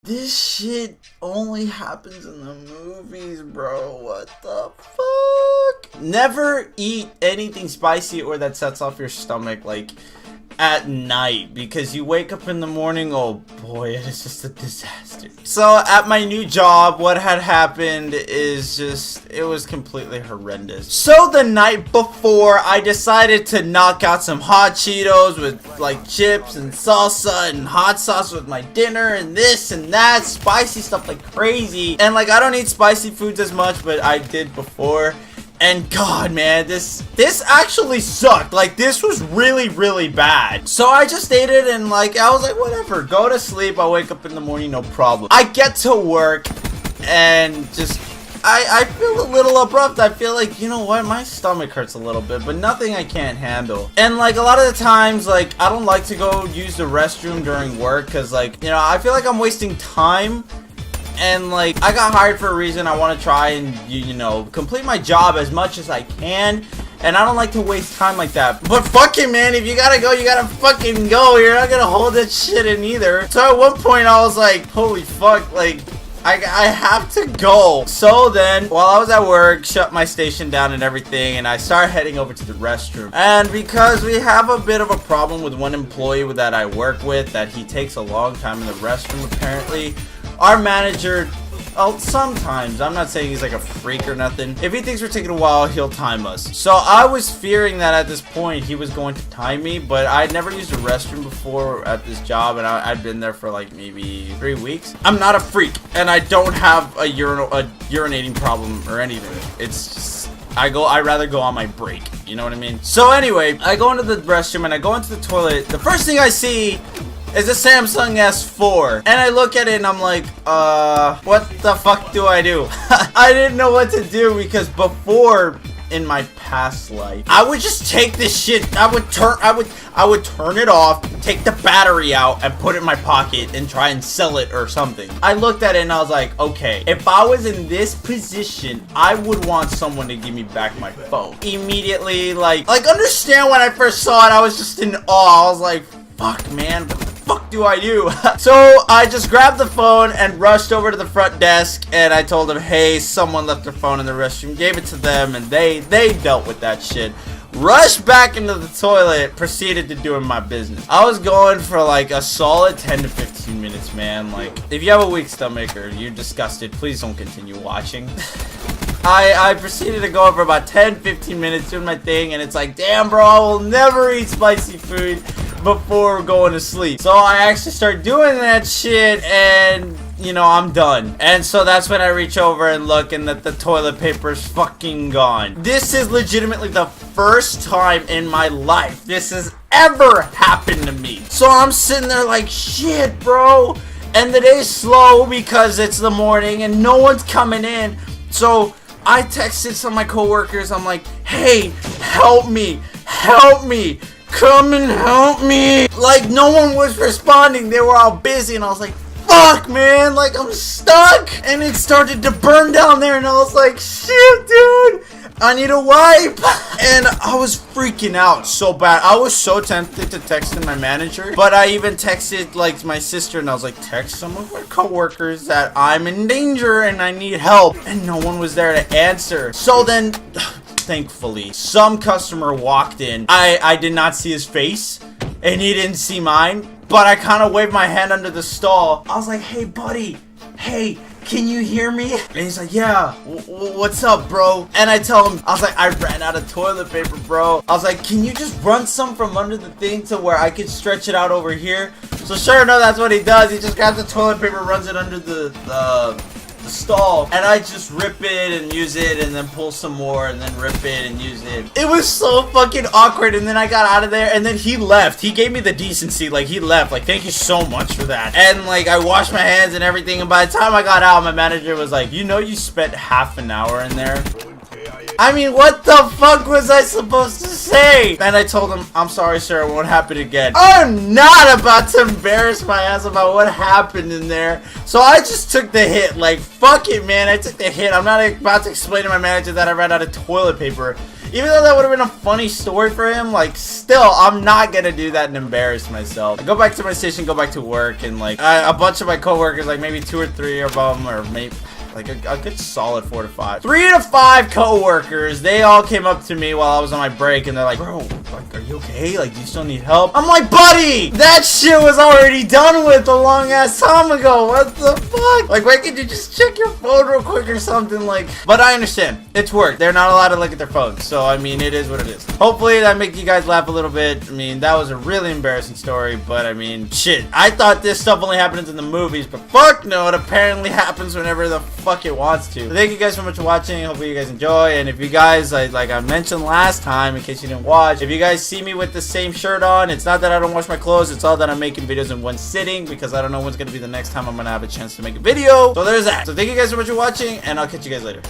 This shit only happens in the movies, bro. What the fuck? Never eat anything spicy or that sets off your stomach, like, at night, because you wake up in the morning, oh boy, it is just a disaster. So at my new job, what had happened is just, it was completely horrendous. So the night before, I decided to knock out some hot Cheetos with like chips and salsa and hot sauce with my dinner and this and that, spicy stuff like crazy. And like, I don't eat spicy foods as much, but I did before. And god, man, this actually sucked. Like, this was really bad. So I just ate it and like, I was like, whatever, go to sleep. I wake up in the morning, no problem. I get to work and just, I feel a little abrupt. I feel like, you know what, my stomach hurts a little bit, but nothing I can't handle. And like, a lot of the times, like, I don't like to go use the restroom during work because, like, you know, I feel like I'm wasting time. And like, I got hired for a reason. I want to try and, you know, complete my job as much as I can. And I don't like to waste time like that. But fuck it, man. If you gotta go, you gotta fucking go. You're not gonna hold that shit in either. So at one point, I was like, holy fuck, like, I have to go. So then, while I was at work, shut my station down and everything, and I started heading over to the restroom. And because we have a bit of a problem with one employee that I work with, that he takes a long time in the restroom apparently, our manager, sometimes, I'm not saying he's like a freak or nothing. If he thinks we're taking a while, he'll time us. So I was fearing that at this point he was going to time me, but I'd never used a restroom before at this job, and I'd been there for like maybe 3 weeks. I'm not a freak, and I don't have a urinating problem or anything. It's just, I'd rather go on my break. You know what I mean? So anyway, I go into the restroom and I go into the toilet. The first thing I see is a Samsung S4, and I look at it and I'm like, what the fuck do I do? I didn't know what to do, because before, in my past life, I would just take this shit, I would turn it off, take the battery out and put it in my pocket and try and sell it or something. I looked at it and I was like, okay, if I was in this position, I would want someone to give me back my phone. Immediately, like understand, when I first saw it, I was just in awe. I was like, fuck, man, what the fuck do I do? So I just grabbed the phone and rushed over to the front desk, and I told them, hey, someone left their phone in the restroom. Gave it to them, and they dealt with that shit. Rushed back into the toilet, proceeded to doing my business. I was going for like a solid 10 to 15 minutes, man. Like, if you have a weak stomach or you're disgusted, please don't continue watching. I proceeded to go for about 10-15 minutes doing my thing, and it's like, damn, bro, I will never eat spicy food before going to sleep. So I actually start doing that shit, and you know, I'm done. And so that's when I reach over and look, and that the toilet paper is fucking gone. This is legitimately the first time in my life this has ever happened to me. So I'm sitting there like, shit, bro. And the day's slow because it's the morning and no one's coming in. So I texted some of my coworkers. I'm like, hey, help me, come and help me. Like, no one was responding. They were all busy, and I was like, fuck, man, like, I'm stuck. And it started to burn down there, and I was like, shit, dude, I need a wipe. And I was freaking out so bad. I was so tempted to text my manager, but I even texted like my sister, and I was like, text some of our coworkers that I'm in danger and I need help, and no one was there to answer. So then, thankfully, some customer walked in. I did not see his face, and he didn't see mine, but I kind of waved my hand under the stall. I was like, hey, buddy, hey, can you hear me? And he's like, yeah, what's up, bro? And I tell him, I was like, I ran out of toilet paper, bro. I was like, can you just run some from under the thing to where I can stretch it out over here? So sure enough, that's what he does. He just grabs the toilet paper, runs it under the stall, and I just rip it and use it, and then pull some more, and then rip it and use it. It was so fucking awkward. And then I got out of there, and then he left. He gave me the decency, like, he left, like, thank you so much for that. And like, I washed my hands and everything, and by the time I got out, my manager was like, you know, you spent half an hour in there. I mean, what the fuck was I supposed to say? And I told him, I'm sorry, sir, it won't happen again. I'm not about to embarrass my ass about what happened in there. So I just took the hit. Like, fuck it, man. I took the hit. I'm not about to explain to my manager that I ran out of toilet paper. even though that would have been a funny story for him, like, still, I'm not gonna do that and embarrass myself. I go back to my station, go back to work, and like, a bunch of my coworkers, like maybe 2 or 3 of them, or maybe like a good solid 4 to 5. 3 to 5 coworkers, they all came up to me while I was on my break, and they're like, bro, like, are you okay? Like, do you still need help? I'm like, buddy, that shit was already done with a long ass time ago. What the fuck? Like, why can't you just check your phone real quick or something? Like, but I understand. It's work. They're not allowed to look at their phones. So, I mean, it is what it is. Hopefully that make you guys laugh a little bit. I mean, that was a really embarrassing story, but I mean, shit. I thought this stuff only happens in the movies, but fuck no, it apparently happens whenever the fuck it wants to. So thank you guys so much for watching. Hopefully you guys enjoy. And if you guys, like I mentioned last time, in case you didn't watch, if you guys see me with the same shirt on, it's not that I don't wash my clothes. It's all that I'm making videos in one sitting because I don't know when's going to be the next time I'm going to have a chance to make a video. So there's that. So thank you guys so much for watching, and I'll catch you guys later.